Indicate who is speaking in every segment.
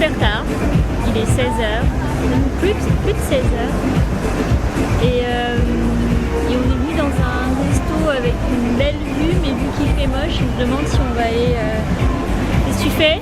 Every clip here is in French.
Speaker 1: super tard. Il est 16h, plus de 16h. Et on est venu dans un resto avec une belle vue, mais vu qu'il fait moche, je me demande si on va aller... Qu'est-ce que tu fais?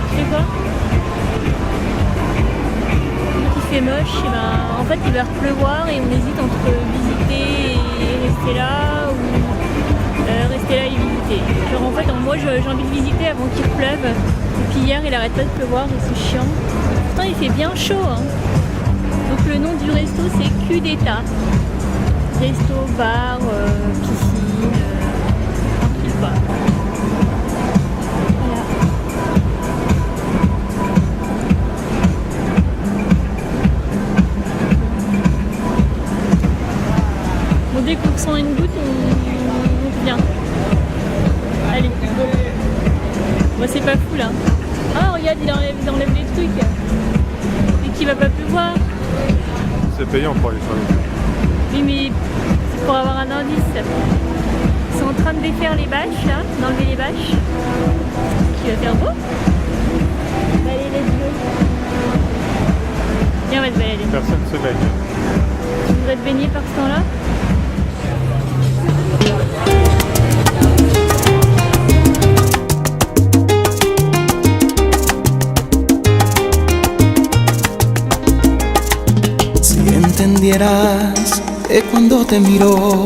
Speaker 1: Tu fais quoi? Vu qu'il fait moche, et ben, en fait il va pleuvoir et on hésite entre visiter et rester là ou rester là et visiter. Genre en fait moi j'ai envie de visiter avant qu'il pleuve. Et puis hier il arrête pas de pleuvoir et c'est chiant. Pourtant il fait bien chaud hein. Donc le nom du resto c'est Kudeta. Resto, bar, piscine, tranquille quoi. Voilà. Bon, dès qu'on sent une goutte, on vient. Allez. Bon, c'est pas fou là. Ah regarde, il enlève les trucs. Et qu'il va pas pleuvoir.
Speaker 2: C'est payant pour aller sur les trucs.
Speaker 1: Oui mais c'est pour avoir un indice. Ils sont en train de défaire les bâches là, d'enlever les bâches. Qui va faire beau. Allez, let's go. Viens, on va se balader.
Speaker 2: Personne se baigne.
Speaker 1: Tu voudrais te baigner par ce temps-là?
Speaker 3: Entendieras que cuando te miro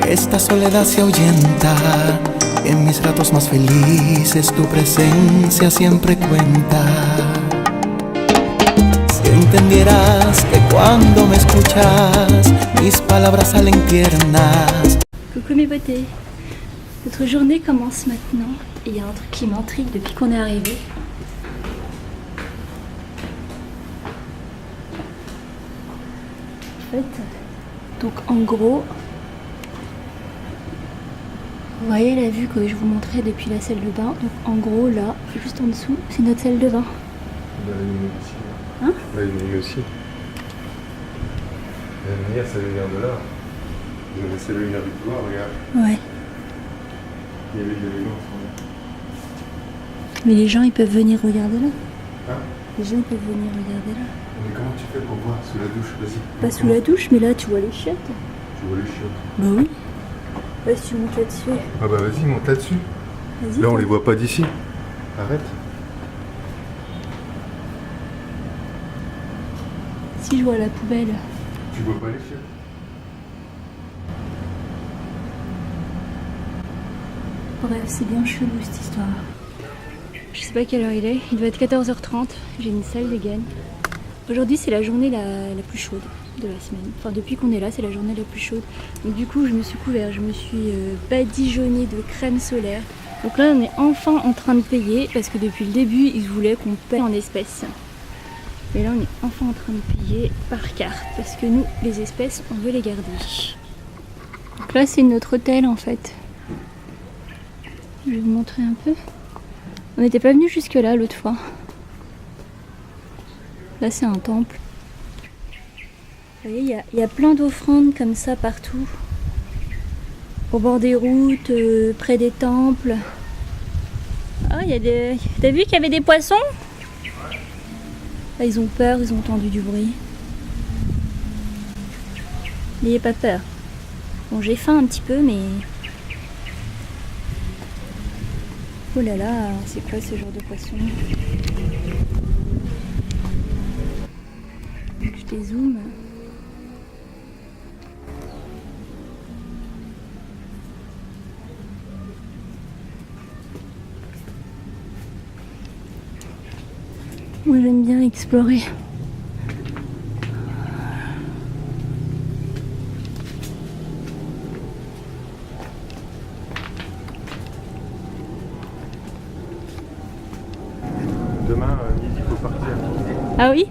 Speaker 3: esta soledad se ahuyenta. En mis ratos más felices tu presencia siempre cuenta. Si entendieras que cuando me escuchas mis palabras salen tiernas.
Speaker 1: Coucou mes beautés. Notre journée commence maintenant et il y a un truc qui m'intrigue depuis qu'on est arrivé. Donc en gros, vous voyez la vue que je vous montrais depuis la salle de bain. Donc en gros là, juste en dessous, c'est notre salle de bain.
Speaker 2: La lumière aussi.
Speaker 1: Hein?
Speaker 2: La lumière aussi. La lumière, ça vient de là. J'ai laissé la lumière du couloir, regarde.
Speaker 1: Ouais.
Speaker 2: Il y avait des gens ensemble.
Speaker 1: Mais les gens ils peuvent venir regarder là.
Speaker 2: Hein?
Speaker 1: Les gens ils peuvent venir regarder là.
Speaker 2: Mais comment tu fais pour voir sous la douche? Vas-y.
Speaker 1: Pas sous la douche, mais là tu vois les chiottes.
Speaker 2: Tu vois les chiottes?
Speaker 1: Bah oui. Vas-y, tu montes là-dessus.
Speaker 2: Ah bah vas-y, monte là-dessus.
Speaker 1: Vas-y.
Speaker 2: Là, on les voit pas d'ici. Arrête.
Speaker 1: Si je vois la poubelle.
Speaker 2: Tu vois pas les chiottes?
Speaker 1: Bref, c'est bien chelou cette histoire. Je sais pas quelle heure il est, il doit être 14h30, j'ai une salle de gagne. Aujourd'hui c'est la journée la plus chaude de la semaine. Enfin depuis qu'on est là c'est la journée la plus chaude. Donc du coup je me suis couvert, je me suis badigeonnée de crème solaire. Donc là on est enfin en train de payer parce que depuis le début ils voulaient qu'on paye en espèces. Mais là on est enfin en train de payer par carte parce que nous les espèces on veut les garder. Donc là c'est notre hôtel en fait. Je vais vous montrer un peu. On n'était pas venu jusque là l'autre fois. Là c'est un temple. Vous voyez, il y a plein d'offrandes comme ça partout. Au bord des routes, près des temples. Ah, il y a des... T'as vu qu'il y avait des poissons? Là, ils ont peur, ils ont entendu du bruit. N'ayez pas peur. Bon, j'ai faim un petit peu, mais... Oh là là, c'est quoi ce genre de poisson? Je dézoome. Moi j'aime bien explorer.
Speaker 2: Demain, midi, il faut partir.
Speaker 1: Ah oui?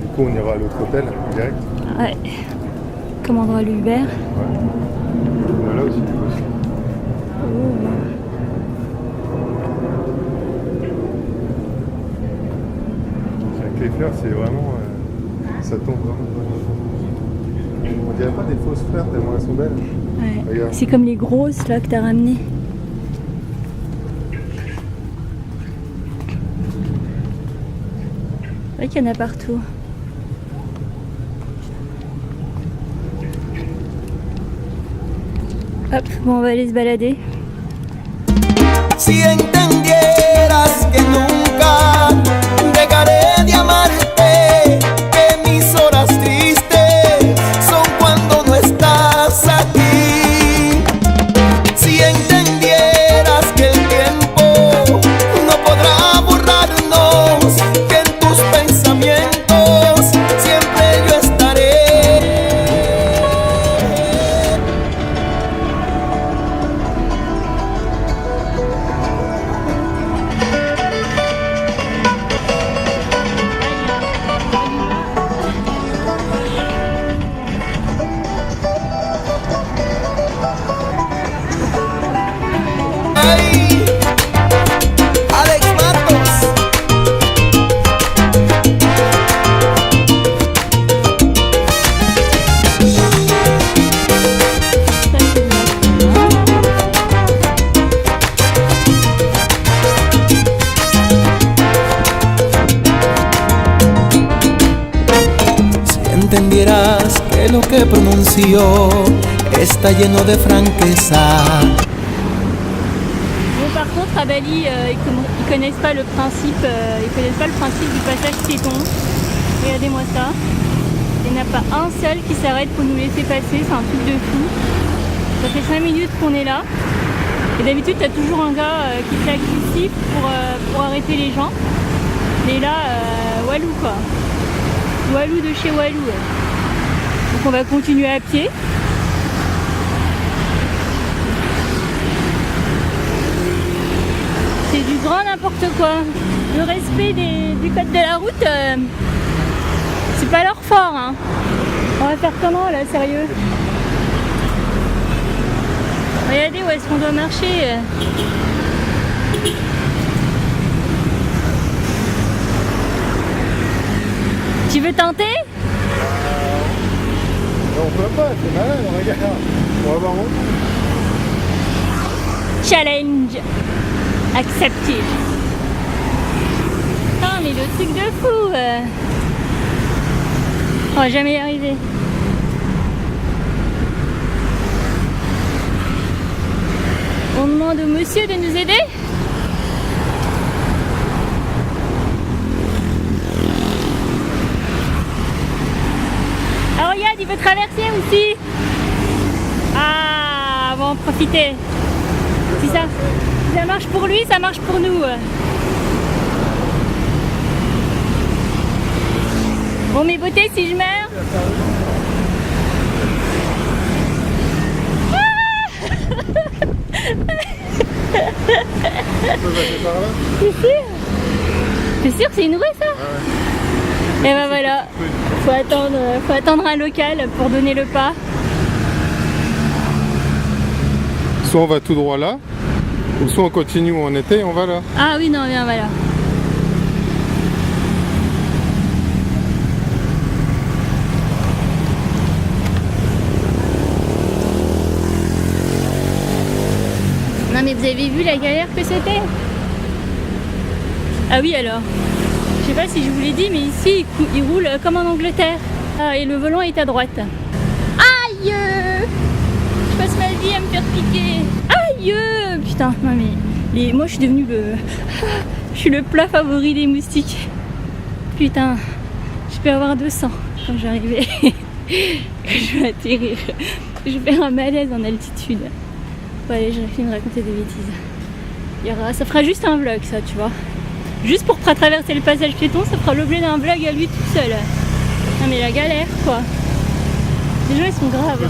Speaker 2: Du coup, on ira à l'autre hôtel, direct.
Speaker 1: Ouais. Commandera l'Uber.
Speaker 2: Ouais. Voilà aussi, du coup. Avec les fleurs, c'est vraiment... ça tombe vraiment. On dirait pas des fausses fleurs tellement elles sont belles.
Speaker 1: Ouais.
Speaker 2: Regarde.
Speaker 1: C'est comme les grosses là que t'as ramenées. C'est vrai qu'il y en a partout. Hop, bon, on va aller se balader.
Speaker 3: Si entendieras que nunca dejaré de amarte, que mis horas tristes son cuando no estás aquí. Si entendieras que el tiempo no podrá borrarnos, que en tus pensamientos siempre yo estaré. Ay, Alex Matos. Si entendieras que lo que pronunció está lleno de franqueza.
Speaker 1: Bon, par contre, à Bali, ils connaissent pas le principe, du passage piéton. Regardez-moi ça. Il n'y en a pas un seul qui s'arrête pour nous laisser passer, c'est un truc de fou. Ça fait 5 minutes qu'on est là. Et d'habitude, t'as toujours un gars qui claque du siffle pour arrêter les gens. Mais là, Walou quoi. Walou de chez Walou. Donc on va continuer à pied. C'est du grand n'importe quoi. Le respect du code de la route, c'est pas leur fort. Hein. On va faire comment là, sérieux? Regardez où est-ce qu'on doit marcher. Tu veux tenter?
Speaker 2: On peut pas, c'est malin, regarde. On va voir où.
Speaker 1: Challenge accepté. Ah mais le truc de fou. On va jamais y arriver. On demande au monsieur de nous aider. Ah regarde, il veut traverser aussi. Ah bon, profitez. Si ça marche pour lui, ça marche pour nous. Bon mes beautés, si je meurs. T'es sûr? T'es sûr que c'est une vraie ça? Ouais. Et ben voilà, faut attendre un local pour donner le pas.
Speaker 2: Soit on va tout droit là, ou soit on continue où on était et on va là.
Speaker 1: Ah oui, non, bien voilà. Non mais vous avez vu la galère que c'était? Ah oui alors, je sais pas si je vous l'ai dit, mais ici il roule comme en Angleterre. Ah, et le volant est à droite. Aïe! Je passe ma vie à me faire piquer. Aïe! Putain, non mais moi je suis devenue je suis le plat favori des moustiques. Putain, je peux avoir 200 quand je vais arriver. Je vais atterrir. Je vais faire un malaise en altitude. Bon allez, j'ai fini de raconter des bêtises. Ça fera juste un vlog ça, tu vois. Juste pour traverser le passage piéton, ça fera l'objet d'un vlog à lui tout seul. Non mais la galère quoi. Les gens ils sont graves.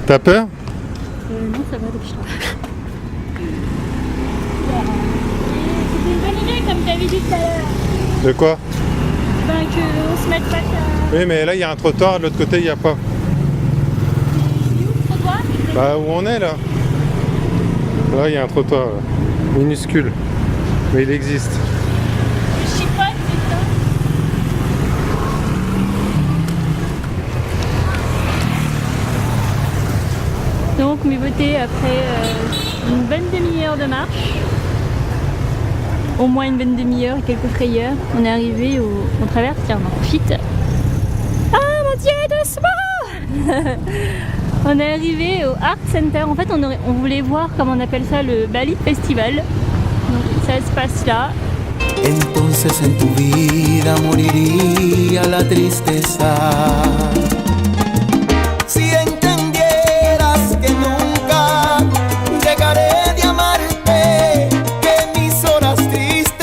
Speaker 2: T'as peur?
Speaker 1: Non, ça va, depuis je m'avais dit tout à l'heure.
Speaker 2: De quoi?
Speaker 1: Ben qu'on se mette pas à...
Speaker 2: Oui, mais là, il y a un trottoir, de l'autre côté, il n'y a pas.
Speaker 1: C'est où le trottoir?
Speaker 2: Bah, où on est, là? Là, il y a un trottoir, là. Minuscule. Mais il existe.
Speaker 1: Je chipote, c'est ça. Donc mes beautés, après une bonne demi-heure de marche, au moins une bonne demi-heure et quelques frayeurs, on est arrivé au... On traverse, tiens, on en profite. Ah mon Dieu, doucement. On est arrivé au Art Center. En fait, on voulait voir, comme on appelle ça, le Bali Festival. Donc ça se passe là.
Speaker 3: Entonces en tu vida moriría la tristeza. Si entendieras que nunca dejaré de amarte, que mis horas tristes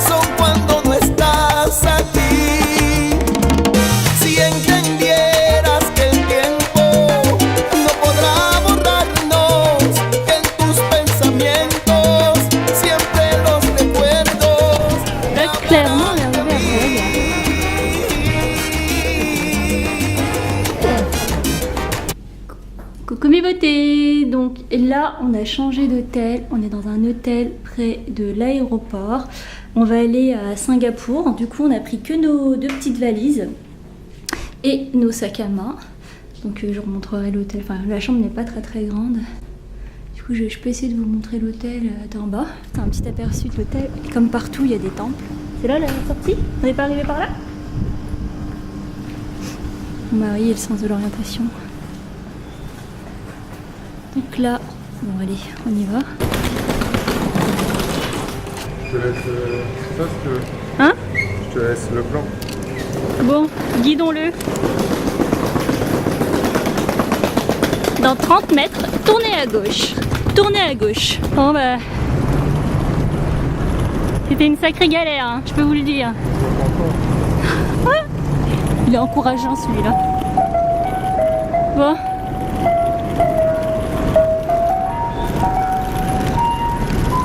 Speaker 3: son cuando no estás aquí. Si entendieras que el tiempo no podrá borrarnos, que en tus pensamientos siempre los recuerdos.
Speaker 1: Là, clairement, on est arrivé à Coucou mes beautés. Donc là on a changé d'hôtel, on est dans un hôtel près de l'aéroport. On va aller à Singapour, du coup on a pris que nos 2 petites valises et nos sacs à main. Donc je vous montrerai l'hôtel, enfin la chambre n'est pas très grande. Du coup je peux essayer de vous montrer l'hôtel d'en bas. C'est un petit aperçu de l'hôtel, et comme partout il y a des temples. C'est là la sortie? On n'est pas arrivé par là? Mon mari et le sens de l'orientation. Donc là, bon allez, on y va.
Speaker 2: Je te laisse ça, si tu veux.
Speaker 1: Hein?
Speaker 2: Je te laisse le plan.
Speaker 1: Bon, guidons-le. Dans 30 mètres, tournez à gauche. Tournez à gauche. Bon bah... C'était une sacrée galère, hein, je peux vous le dire. Ah, il est encourageant celui-là. Bon.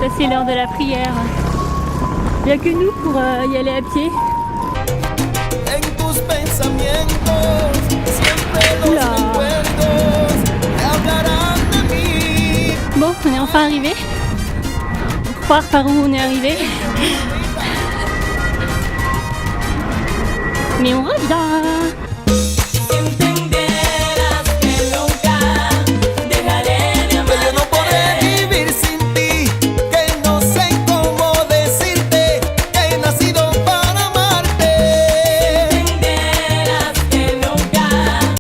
Speaker 1: Ça c'est l'heure de la prière. Il n'y a que nous pour y aller à pied.
Speaker 3: En tus pensamientos siempre los
Speaker 1: Oula.
Speaker 3: recuerdos te hablarán de mí.
Speaker 1: Bon, on est enfin arrivé. On va voir par où on est arrivé. Mais on revient.